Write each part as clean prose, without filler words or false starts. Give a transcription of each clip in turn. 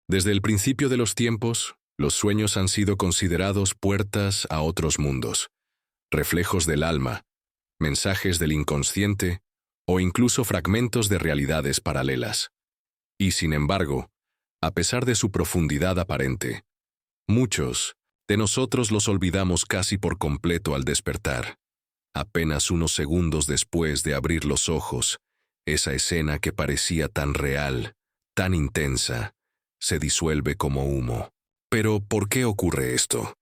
Desde el principio de los tiempos, los sueños han sido considerados puertas a otros mundos, reflejos del alma, mensajes del inconsciente o incluso fragmentos de realidades paralelas. Y sin embargo, a pesar de su profundidad aparente, muchos de nosotros los olvidamos casi por completo al despertar. Apenas unos segundos después de abrir los ojos, esa escena que parecía tan real, tan intensa, se disuelve como humo. Pero, ¿por qué ocurre esto?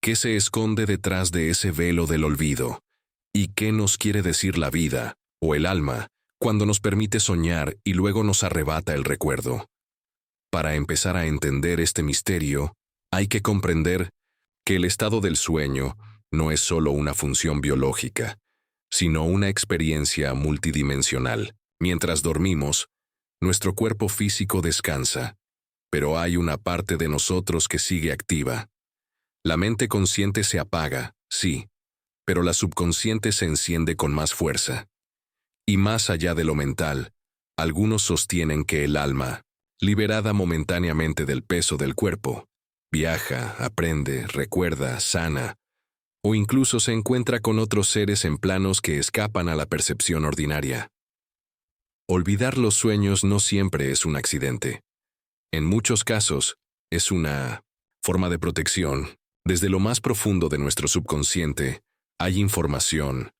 ¿Qué se esconde detrás de ese velo del olvido? ¿Y qué nos quiere decir la vida, o el alma, cuando nos permite soñar y luego nos arrebata el recuerdo? Para empezar a entender este misterio, hay que comprender que el estado del sueño no es solo una función biológica, sino una experiencia multidimensional. Mientras dormimos, nuestro cuerpo físico descansa, pero hay una parte de nosotros que sigue activa. La mente consciente se apaga, sí, pero la subconsciente se enciende con más fuerza. Y más allá de lo mental, algunos sostienen que el alma, liberada momentáneamente del peso del cuerpo, viaja, aprende, recuerda, sana, o incluso se encuentra con otros seres en planos que escapan a la percepción ordinaria. Olvidar los sueños no siempre es un accidente. En muchos casos, es una forma de protección. Desde lo más profundo de nuestro subconsciente, hay información,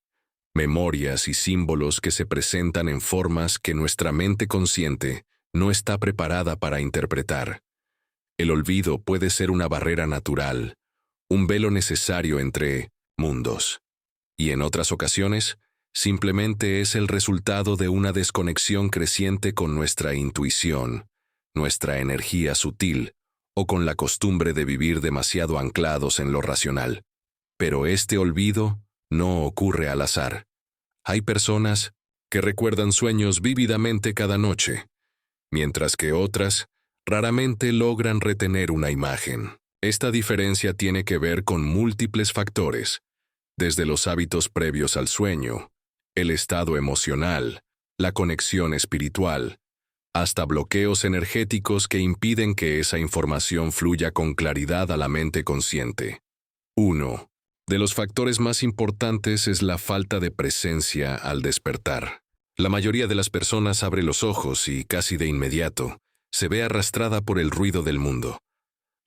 memorias y símbolos que se presentan en formas que nuestra mente consciente no está preparada para interpretar. El olvido puede ser una barrera natural, un velo necesario entre mundos. Y en otras ocasiones, simplemente es el resultado de una desconexión creciente con nuestra intuición, nuestra energía sutil, o con la costumbre de vivir demasiado anclados en lo racional. Pero este olvido no ocurre al azar. Hay personas que recuerdan sueños vívidamente cada noche, mientras que otras raramente logran retener una imagen. Esta diferencia tiene que ver con múltiples factores, desde los hábitos previos al sueño, el estado emocional, la conexión espiritual, hasta bloqueos energéticos que impiden que esa información fluya con claridad a la mente consciente. 1. De los factores más importantes es la falta de presencia al despertar. La mayoría de las personas abre los ojos y, casi de inmediato, se ve arrastrada por el ruido del mundo.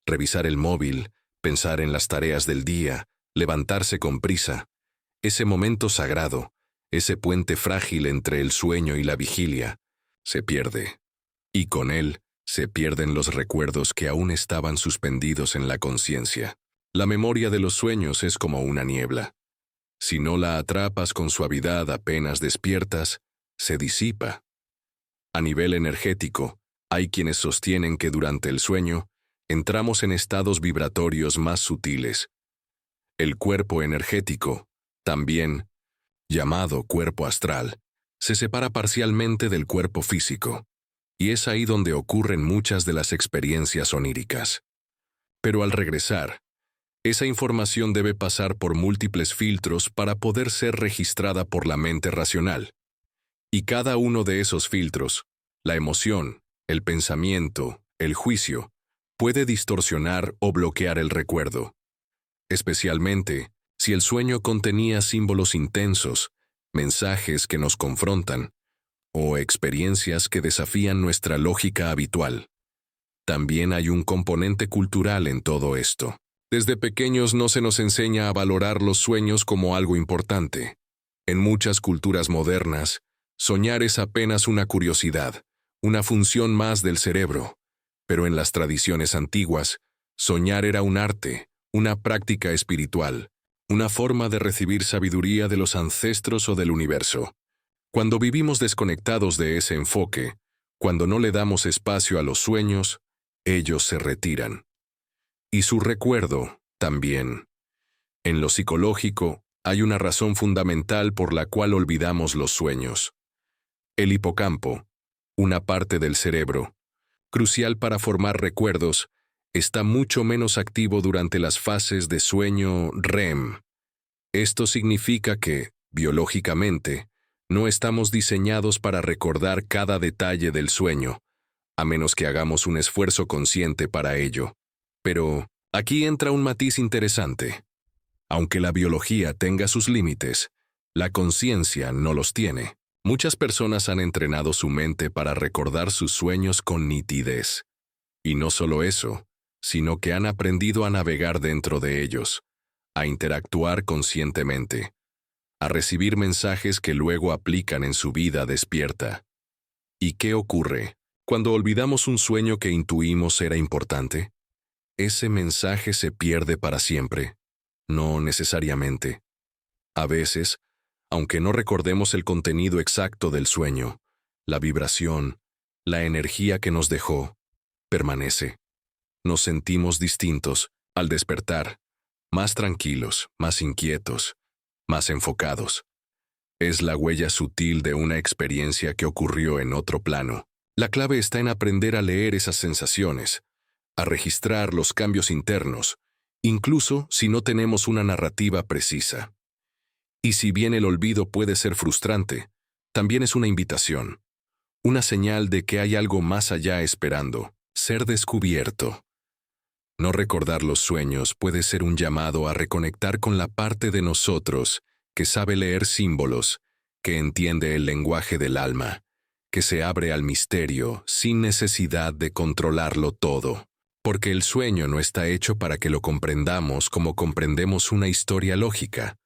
Revisar el móvil, pensar en las tareas del día, levantarse con prisa. Ese momento sagrado, ese puente frágil entre el sueño y la vigilia, se pierde. Y con él, se pierden los recuerdos que aún estaban suspendidos en la conciencia. La memoria de los sueños es como una niebla. Si no la atrapas con suavidad apenas despiertas, se disipa. A nivel energético, hay quienes sostienen que durante el sueño, entramos en estados vibratorios más sutiles. El cuerpo energético, también llamado cuerpo astral, se separa parcialmente del cuerpo físico, y es ahí donde ocurren muchas de las experiencias oníricas. Pero al regresar, esa información debe pasar por múltiples filtros para poder ser registrada por la mente racional. Y cada uno de esos filtros, la emoción, el pensamiento, el juicio, puede distorsionar o bloquear el recuerdo. Especialmente si el sueño contenía símbolos intensos, mensajes que nos confrontan, o experiencias que desafían nuestra lógica habitual. También hay un componente cultural en todo esto. Desde pequeños no se nos enseña a valorar los sueños como algo importante. En muchas culturas modernas, soñar es apenas una curiosidad, una función más del cerebro. Pero en las tradiciones antiguas, soñar era un arte, una práctica espiritual, una forma de recibir sabiduría de los ancestros o del universo. Cuando vivimos desconectados de ese enfoque, cuando no le damos espacio a los sueños, ellos se retiran. Y su recuerdo, también. En lo psicológico, hay una razón fundamental por la cual olvidamos los sueños. El hipocampo, una parte del cerebro, crucial para formar recuerdos, está mucho menos activo durante las fases de sueño REM. Esto significa que, biológicamente, no estamos diseñados para recordar cada detalle del sueño, a menos que hagamos un esfuerzo consciente para ello. Pero aquí entra un matiz interesante. Aunque la biología tenga sus límites, la conciencia no los tiene. Muchas personas han entrenado su mente para recordar sus sueños con nitidez. Y no solo eso, sino que han aprendido a navegar dentro de ellos, a interactuar conscientemente, a recibir mensajes que luego aplican en su vida despierta. ¿Y qué ocurre cuando olvidamos un sueño que intuimos era importante? ¿Ese mensaje se pierde para siempre? No necesariamente. A veces, aunque no recordemos el contenido exacto del sueño, la vibración, la energía que nos dejó, permanece. Nos sentimos distintos al despertar, más tranquilos, más inquietos, más enfocados. Es la huella sutil de una experiencia que ocurrió en otro plano. La clave está en aprender a leer esas sensaciones, a registrar los cambios internos, incluso si no tenemos una narrativa precisa. Y si bien el olvido puede ser frustrante, también es una invitación, una señal de que hay algo más allá esperando, ser descubierto. No recordar los sueños puede ser un llamado a reconectar con la parte de nosotros que sabe leer símbolos, que entiende el lenguaje del alma, que se abre al misterio sin necesidad de controlarlo todo. Porque el sueño no está hecho para que lo comprendamos como comprendemos una historia lógica.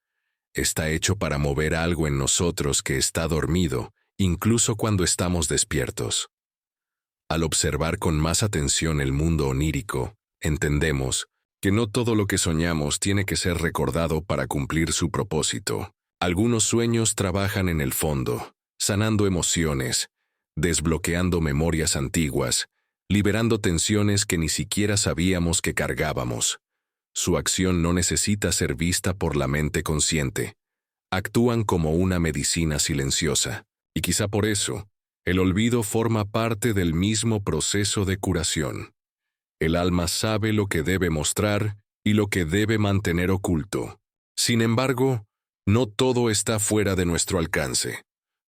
Está hecho para mover algo en nosotros que está dormido, incluso cuando estamos despiertos. Al observar con más atención el mundo onírico, entendemos que no todo lo que soñamos tiene que ser recordado para cumplir su propósito. Algunos sueños trabajan en el fondo, sanando emociones, desbloqueando memorias antiguas, liberando tensiones que ni siquiera sabíamos que cargábamos. Su acción no necesita ser vista por la mente consciente. Actúan como una medicina silenciosa. Y quizá por eso, el olvido forma parte del mismo proceso de curación. El alma sabe lo que debe mostrar y lo que debe mantener oculto. Sin embargo, no todo está fuera de nuestro alcance.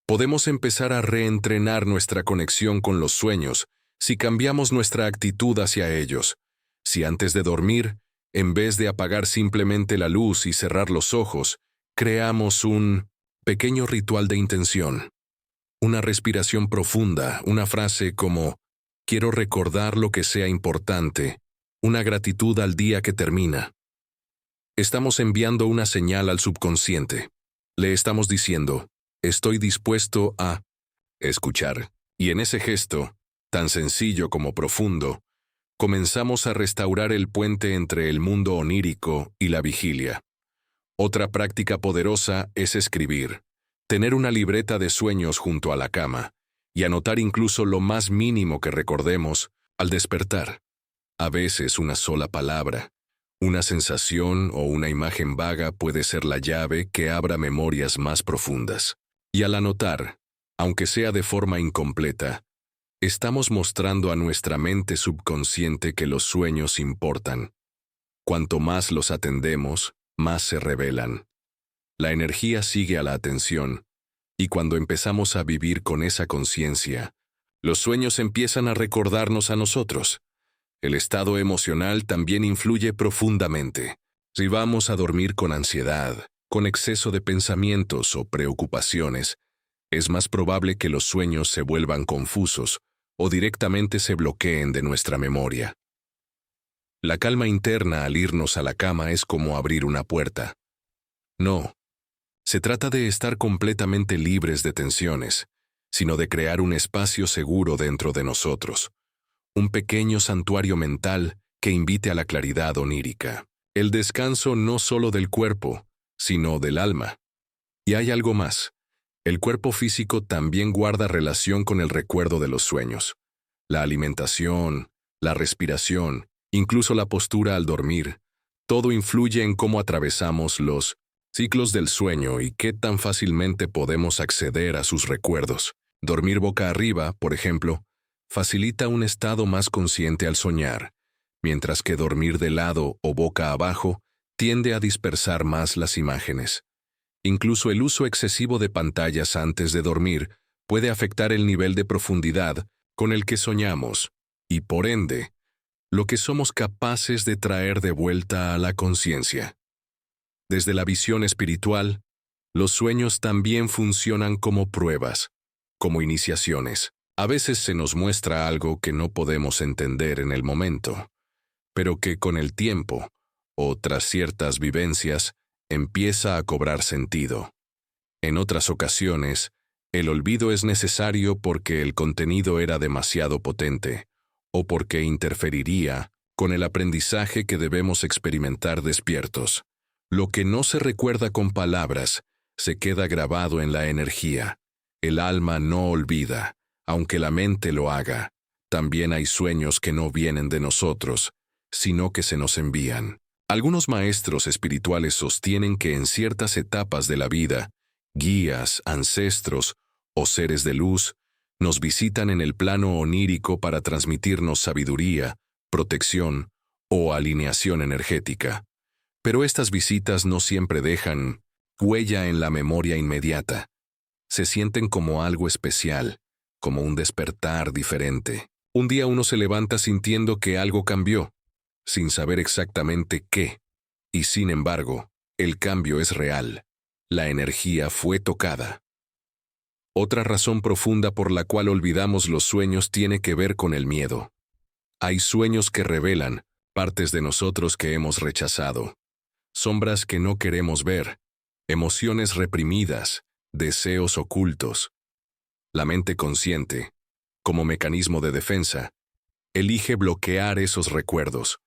Podemos empezar a reentrenar nuestra conexión con los sueños si cambiamos nuestra actitud hacia ellos. Si antes de dormir, en vez de apagar simplemente la luz y cerrar los ojos, creamos un pequeño ritual de intención. Una respiración profunda, una frase como «Quiero recordar lo que sea importante», una gratitud al día que termina. Estamos enviando una señal al subconsciente. Le estamos diciendo «Estoy dispuesto a escuchar». Y en ese gesto, tan sencillo como profundo, comenzamos a restaurar el puente entre el mundo onírico y la vigilia. Otra práctica poderosa es escribir, tener una libreta de sueños junto a la cama y anotar incluso lo más mínimo que recordemos al despertar. A veces una sola palabra, una sensación o una imagen vaga puede ser la llave que abra memorias más profundas. Y al anotar, aunque sea de forma incompleta, estamos mostrando a nuestra mente subconsciente que los sueños importan. Cuanto más los atendemos, más se revelan. La energía sigue a la atención, y cuando empezamos a vivir con esa conciencia, los sueños empiezan a recordarnos a nosotros. El estado emocional también influye profundamente. Si vamos a dormir con ansiedad, con exceso de pensamientos o preocupaciones, es más probable que los sueños se vuelvan confusos o directamente se bloqueen de nuestra memoria. La calma interna al irnos a la cama es como abrir una puerta. No, se trata de estar completamente libres de tensiones, sino de crear un espacio seguro dentro de nosotros, un pequeño santuario mental que invite a la claridad onírica, el descanso no solo del cuerpo, sino del alma. Y hay algo más. El cuerpo físico también guarda relación con el recuerdo de los sueños. La alimentación, la respiración, incluso la postura al dormir, todo influye en cómo atravesamos los ciclos del sueño y qué tan fácilmente podemos acceder a sus recuerdos. Dormir boca arriba, por ejemplo, facilita un estado más consciente al soñar, mientras que dormir de lado o boca abajo tiende a dispersar más las imágenes. Incluso el uso excesivo de pantallas antes de dormir puede afectar el nivel de profundidad con el que soñamos, y por ende, lo que somos capaces de traer de vuelta a la conciencia. Desde la visión espiritual, los sueños también funcionan como pruebas, como iniciaciones. A veces se nos muestra algo que no podemos entender en el momento, pero que con el tiempo, o tras ciertas vivencias, empieza a cobrar sentido. En otras ocasiones, el olvido es necesario porque el contenido era demasiado potente, o porque interferiría con el aprendizaje que debemos experimentar despiertos. Lo que no se recuerda con palabras se queda grabado en la energía. El alma no olvida, aunque la mente lo haga. También hay sueños que no vienen de nosotros, sino que se nos envían. Algunos maestros espirituales sostienen que en ciertas etapas de la vida, guías, ancestros o seres de luz nos visitan en el plano onírico para transmitirnos sabiduría, protección o alineación energética. Pero estas visitas no siempre dejan huella en la memoria inmediata. Se sienten como algo especial, como un despertar diferente. Un día uno se levanta sintiendo que algo cambió, sin saber exactamente qué, y sin embargo, el cambio es real. La energía fue tocada. Otra razón profunda por la cual olvidamos los sueños tiene que ver con el miedo. Hay sueños que revelan partes de nosotros que hemos rechazado, sombras que no queremos ver, emociones reprimidas, deseos ocultos. La mente consciente, como mecanismo de defensa, elige bloquear esos recuerdos,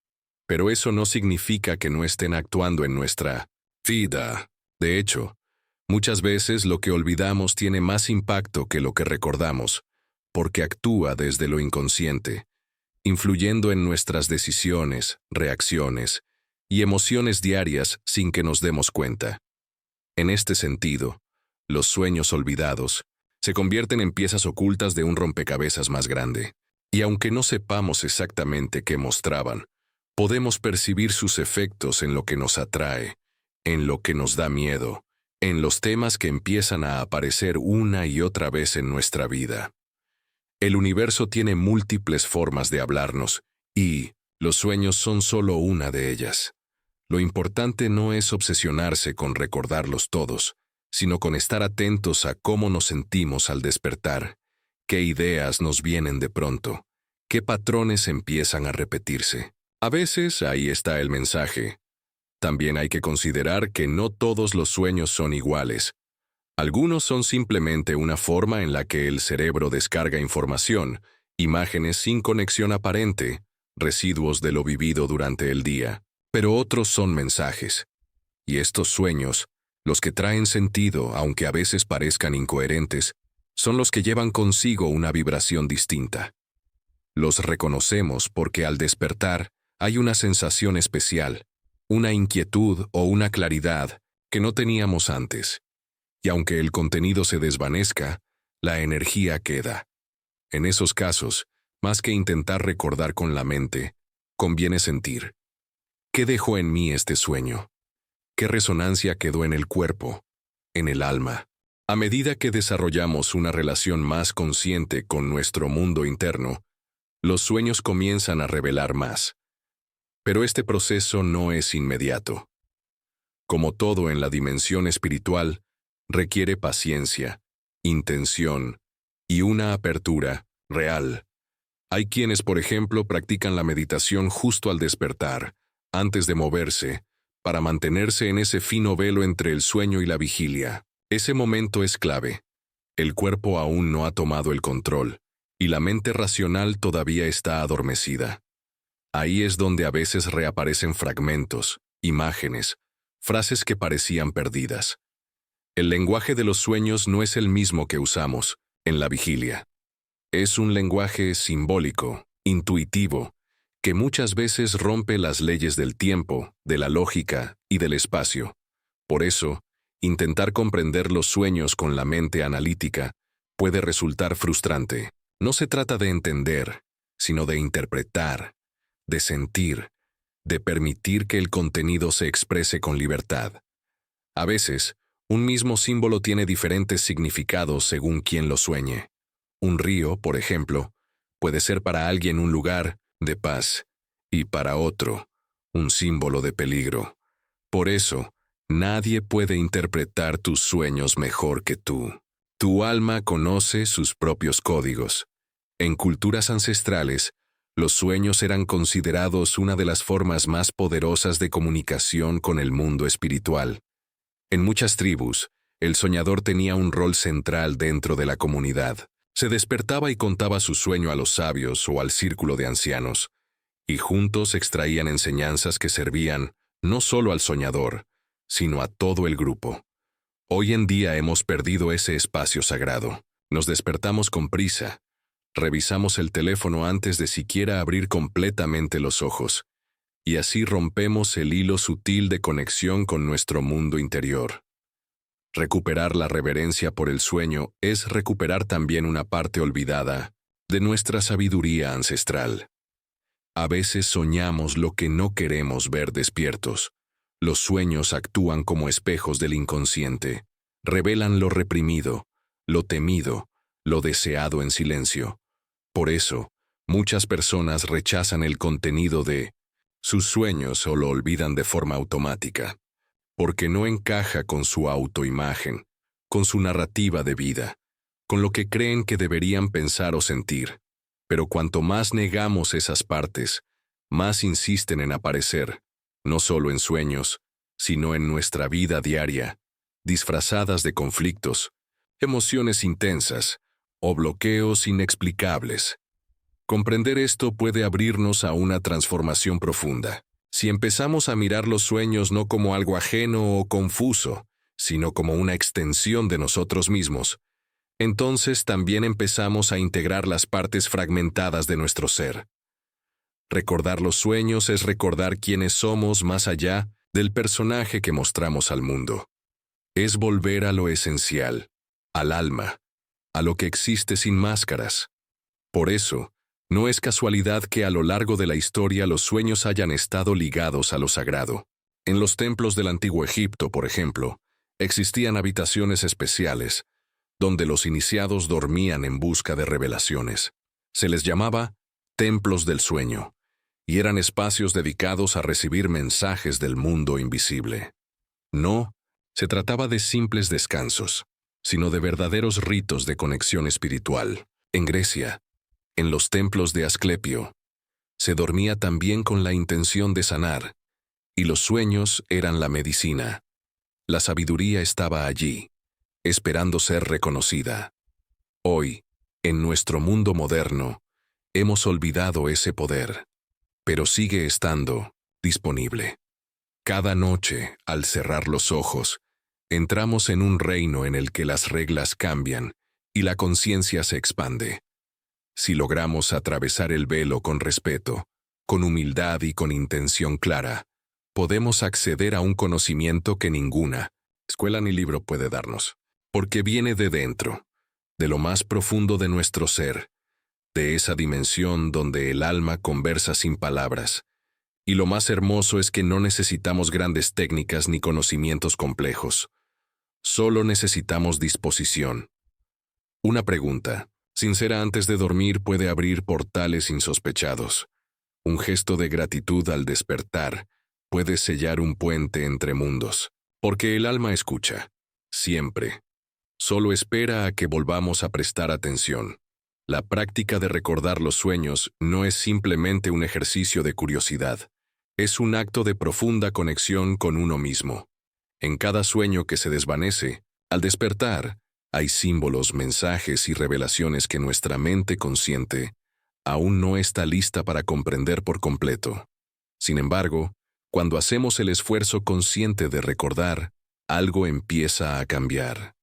pero eso no significa que no estén actuando en nuestra vida. De hecho, muchas veces lo que olvidamos tiene más impacto que lo que recordamos, porque actúa desde lo inconsciente, influyendo en nuestras decisiones, reacciones y emociones diarias sin que nos demos cuenta. En este sentido, los sueños olvidados se convierten en piezas ocultas de un rompecabezas más grande, y aunque no sepamos exactamente qué mostraban, podemos percibir sus efectos en lo que nos atrae, en lo que nos da miedo, en los temas que empiezan a aparecer una y otra vez en nuestra vida. El universo tiene múltiples formas de hablarnos, y los sueños son solo una de ellas. Lo importante no es obsesionarse con recordarlos todos, sino con estar atentos a cómo nos sentimos al despertar, qué ideas nos vienen de pronto, qué patrones empiezan a repetirse. A veces ahí está el mensaje. También hay que considerar que no todos los sueños son iguales. Algunos son simplemente una forma en la que el cerebro descarga información, imágenes sin conexión aparente, residuos de lo vivido durante el día. Pero otros son mensajes. Y estos sueños, los que traen sentido, aunque a veces parezcan incoherentes, son los que llevan consigo una vibración distinta. Los reconocemos porque al despertar hay una sensación especial, una inquietud o una claridad que no teníamos antes. Y aunque el contenido se desvanezca, la energía queda. En esos casos, más que intentar recordar con la mente, conviene sentir. ¿Qué dejó en mí este sueño? ¿Qué resonancia quedó en el cuerpo, en el alma? A medida que desarrollamos una relación más consciente con nuestro mundo interno, los sueños comienzan a revelar más. Pero este proceso no es inmediato. Como todo en la dimensión espiritual, requiere paciencia, intención y una apertura real. Hay quienes, por ejemplo, practican la meditación justo al despertar, antes de moverse, para mantenerse en ese fino velo entre el sueño y la vigilia. Ese momento es clave. El cuerpo aún no ha tomado el control, y la mente racional todavía está adormecida. Ahí es donde a veces reaparecen fragmentos, imágenes, frases que parecían perdidas. El lenguaje de los sueños no es el mismo que usamos en la vigilia. Es un lenguaje simbólico, intuitivo, que muchas veces rompe las leyes del tiempo, de la lógica y del espacio. Por eso, intentar comprender los sueños con la mente analítica puede resultar frustrante. No se trata de entender, sino de interpretar, de sentir, de permitir que el contenido se exprese con libertad. A veces, un mismo símbolo tiene diferentes significados según quien lo sueñe. Un río, por ejemplo, puede ser para alguien un lugar de paz y para otro un símbolo de peligro. Por eso, nadie puede interpretar tus sueños mejor que tú. Tu alma conoce sus propios códigos. En culturas ancestrales, los sueños eran considerados una de las formas más poderosas de comunicación con el mundo espiritual. En muchas tribus, el soñador tenía un rol central dentro de la comunidad. Se despertaba y contaba su sueño a los sabios o al círculo de ancianos, y juntos extraían enseñanzas que servían no solo al soñador, sino a todo el grupo. Hoy en día hemos perdido ese espacio sagrado. Nos despertamos con prisa, revisamos el teléfono antes de siquiera abrir completamente los ojos, y así rompemos el hilo sutil de conexión con nuestro mundo interior. Recuperar la reverencia por el sueño es recuperar también una parte olvidada de nuestra sabiduría ancestral. A veces soñamos lo que no queremos ver despiertos. Los sueños actúan como espejos del inconsciente, revelan lo reprimido, lo temido, lo deseado en silencio. Por eso, muchas personas rechazan el contenido de sus sueños o lo olvidan de forma automática, porque no encaja con su autoimagen, con su narrativa de vida, con lo que creen que deberían pensar o sentir. Pero cuanto más negamos esas partes, más insisten en aparecer, no solo en sueños, sino en nuestra vida diaria, disfrazadas de conflictos, emociones intensas o bloqueos inexplicables. Comprender esto puede abrirnos a una transformación profunda. Si empezamos a mirar los sueños no como algo ajeno o confuso, sino como una extensión de nosotros mismos, entonces también empezamos a integrar las partes fragmentadas de nuestro ser. Recordar los sueños es recordar quiénes somos más allá del personaje que mostramos al mundo. Es volver a lo esencial, al alma, a lo que existe sin máscaras. Por eso, no es casualidad que a lo largo de la historia los sueños hayan estado ligados a lo sagrado. En los templos del antiguo Egipto, por ejemplo, existían habitaciones especiales, donde los iniciados dormían en busca de revelaciones. Se les llamaba templos del sueño, y eran espacios dedicados a recibir mensajes del mundo invisible. No se trataba de simples descansos, sino de verdaderos ritos de conexión espiritual. En Grecia, en los templos de Asclepio, se dormía también con la intención de sanar, y los sueños eran la medicina. La sabiduría estaba allí, esperando ser reconocida. Hoy, en nuestro mundo moderno, hemos olvidado ese poder, pero sigue estando disponible. Cada noche, al cerrar los ojos, entramos en un reino en el que las reglas cambian y la conciencia se expande. Si logramos atravesar el velo con respeto, con humildad y con intención clara, podemos acceder a un conocimiento que ninguna escuela ni libro puede darnos, porque viene de dentro, de lo más profundo de nuestro ser, de esa dimensión donde el alma conversa sin palabras. Y lo más hermoso es que no necesitamos grandes técnicas ni conocimientos complejos. Solo necesitamos disposición. Una pregunta sincera antes de dormir puede abrir portales insospechados. Un gesto de gratitud al despertar puede sellar un puente entre mundos, porque el alma escucha, siempre. Solo espera a que volvamos a prestar atención. La práctica de recordar los sueños no es simplemente un ejercicio de curiosidad, es un acto de profunda conexión con uno mismo. En cada sueño que se desvanece, al despertar, hay símbolos, mensajes y revelaciones que nuestra mente consciente aún no está lista para comprender por completo. Sin embargo, cuando hacemos el esfuerzo consciente de recordar, algo empieza a cambiar.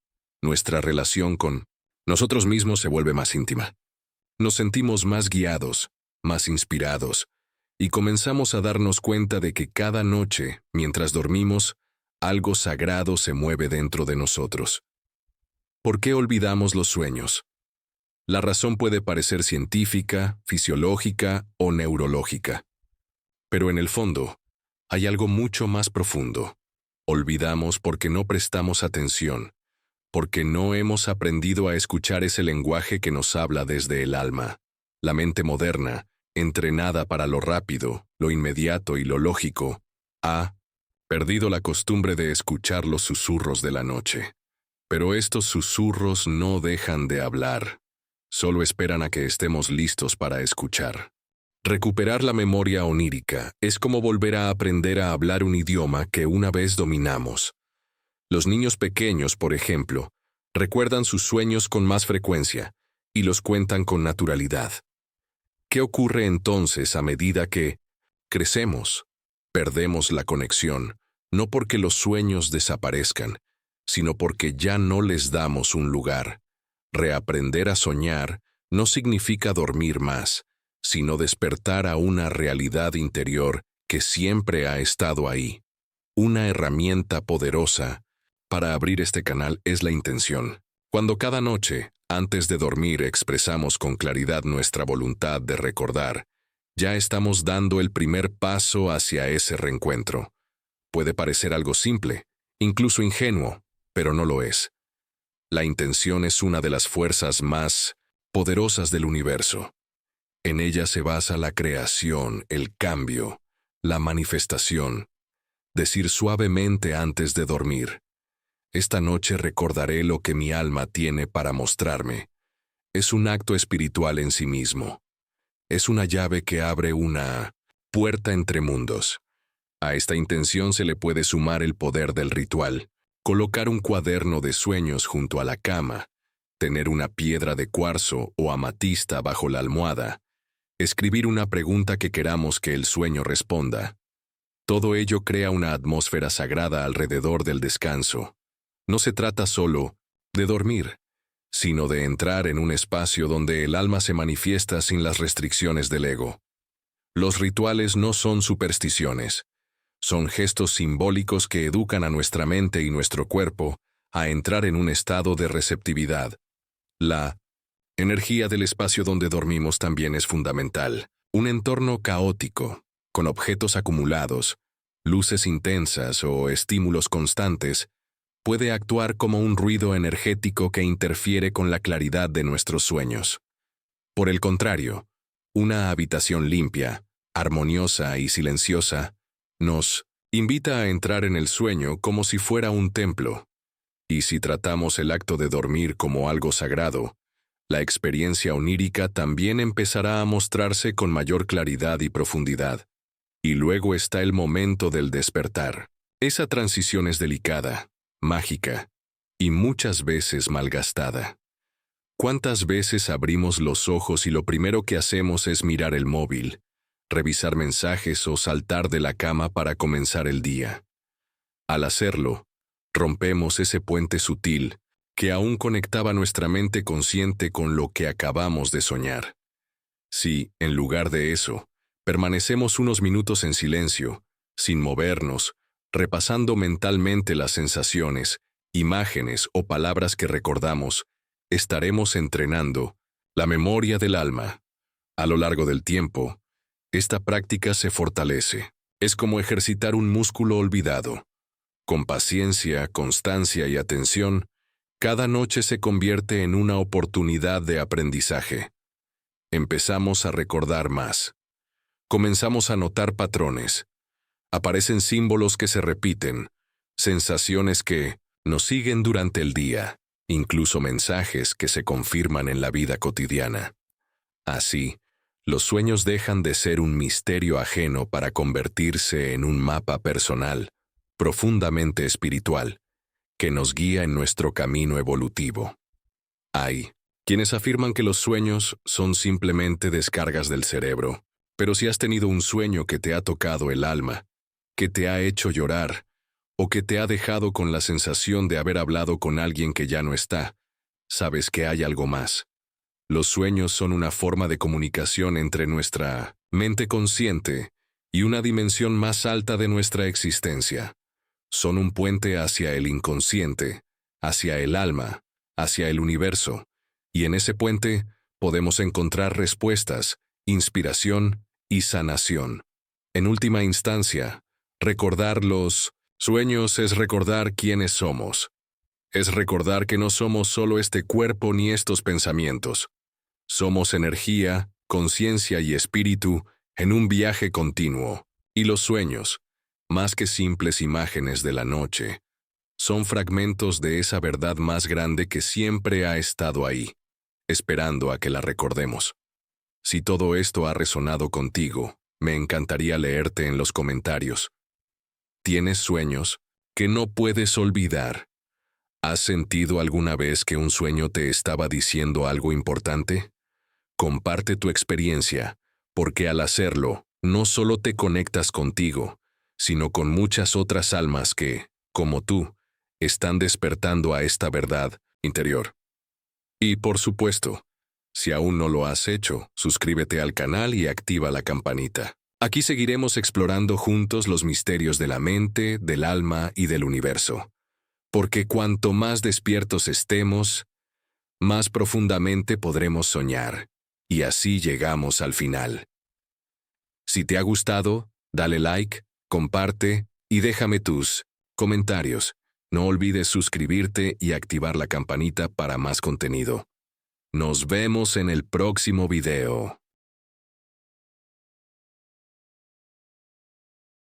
Nuestra relación con nosotros mismos se vuelve más íntima. Nos sentimos más guiados, más inspirados, y comenzamos a darnos cuenta de que cada noche, mientras dormimos, algo sagrado se mueve dentro de nosotros. ¿Por qué olvidamos los sueños? La razón puede parecer científica, fisiológica o neurológica. Pero en el fondo, hay algo mucho más profundo. Olvidamos porque no prestamos atención, porque no hemos aprendido a escuchar ese lenguaje que nos habla desde el alma. La mente moderna, entrenada para lo rápido, lo inmediato y lo lógico, ha perdido la costumbre de escuchar los susurros de la noche. Pero estos susurros no dejan de hablar, solo esperan a que estemos listos para escuchar. Recuperar la memoria onírica es como volver a aprender a hablar un idioma que una vez dominamos. Los niños pequeños, por ejemplo, recuerdan sus sueños con más frecuencia y los cuentan con naturalidad. ¿Qué ocurre entonces a medida que crecemos? Perdemos la conexión, no porque los sueños desaparezcan, sino porque ya no les damos un lugar. Reaprender a soñar no significa dormir más, sino despertar a una realidad interior que siempre ha estado ahí. Una herramienta poderosa para abrir este canal es la intención. Cuando cada noche, antes de dormir, expresamos con claridad nuestra voluntad de recordar, ya estamos dando el primer paso hacia ese reencuentro. Puede parecer algo simple, incluso ingenuo, pero no lo es. La intención es una de las fuerzas más poderosas del universo. En ella se basa la creación, el cambio, la manifestación. Decir suavemente antes de dormir: esta noche recordaré lo que mi alma tiene para mostrarme. Es un acto espiritual en sí mismo. Es una llave que abre una puerta entre mundos. A esta intención se le puede sumar el poder del ritual. Colocar un cuaderno de sueños junto a la cama, tener una piedra de cuarzo o amatista bajo la almohada, escribir una pregunta que queramos que el sueño responda. Todo ello crea una atmósfera sagrada alrededor del descanso. No se trata solo de dormir, sino de entrar en un espacio donde el alma se manifiesta sin las restricciones del ego. Los rituales no son supersticiones. Son gestos simbólicos que educan a nuestra mente y nuestro cuerpo a entrar en un estado de receptividad. La energía del espacio donde dormimos también es fundamental. Un entorno caótico, con objetos acumulados, luces intensas o estímulos constantes, puede actuar como un ruido energético que interfiere con la claridad de nuestros sueños. Por el contrario, una habitación limpia, armoniosa y silenciosa nos invita a entrar en el sueño como si fuera un templo. Y si tratamos el acto de dormir como algo sagrado, la experiencia onírica también empezará a mostrarse con mayor claridad y profundidad. Y luego está el momento del despertar. Esa transición es delicada, mágica y muchas veces malgastada. ¿Cuántas veces abrimos los ojos y lo primero que hacemos es mirar el móvil, revisar mensajes o saltar de la cama para comenzar el día? Al hacerlo, rompemos ese puente sutil que aún conectaba nuestra mente consciente con lo que acabamos de soñar. Si, en lugar de eso, permanecemos unos minutos en silencio, sin movernos, repasando mentalmente las sensaciones, imágenes o palabras que recordamos, estaremos entrenando la memoria del alma. A lo largo del tiempo, esta práctica se fortalece. Es como ejercitar un músculo olvidado. Con paciencia, constancia y atención, cada noche se convierte en una oportunidad de aprendizaje. Empezamos a recordar más. Comenzamos a notar patrones. Aparecen símbolos que se repiten, sensaciones que nos siguen durante el día, incluso mensajes que se confirman en la vida cotidiana. Así, los sueños dejan de ser un misterio ajeno para convertirse en un mapa personal, profundamente espiritual, que nos guía en nuestro camino evolutivo. Hay quienes afirman que los sueños son simplemente descargas del cerebro, pero si has tenido un sueño que te ha tocado el alma, que te ha hecho llorar, o que te ha dejado con la sensación de haber hablado con alguien que ya no está, sabes que hay algo más. Los sueños son una forma de comunicación entre nuestra mente consciente y una dimensión más alta de nuestra existencia. Son un puente hacia el inconsciente, hacia el alma, hacia el universo, y en ese puente podemos encontrar respuestas, inspiración y sanación. En última instancia, recordar los sueños es recordar quiénes somos. Es recordar que no somos solo este cuerpo ni estos pensamientos. Somos energía, conciencia y espíritu en un viaje continuo. Y los sueños, más que simples imágenes de la noche, son fragmentos de esa verdad más grande que siempre ha estado ahí, esperando a que la recordemos. Si todo esto ha resonado contigo, me encantaría leerte en los comentarios. ¿Tienes sueños que no puedes olvidar? ¿Has sentido alguna vez que un sueño te estaba diciendo algo importante? Comparte tu experiencia, porque al hacerlo, no solo te conectas contigo, sino con muchas otras almas que, como tú, están despertando a esta verdad interior. Y por supuesto, si aún no lo has hecho, suscríbete al canal y activa la campanita. Aquí seguiremos explorando juntos los misterios de la mente, del alma y del universo. Porque cuanto más despiertos estemos, más profundamente podremos soñar, y así llegamos al final. Si te ha gustado, dale like, comparte y déjame tus comentarios. No olvides suscribirte y activar la campanita para más contenido. Nos vemos en el próximo video.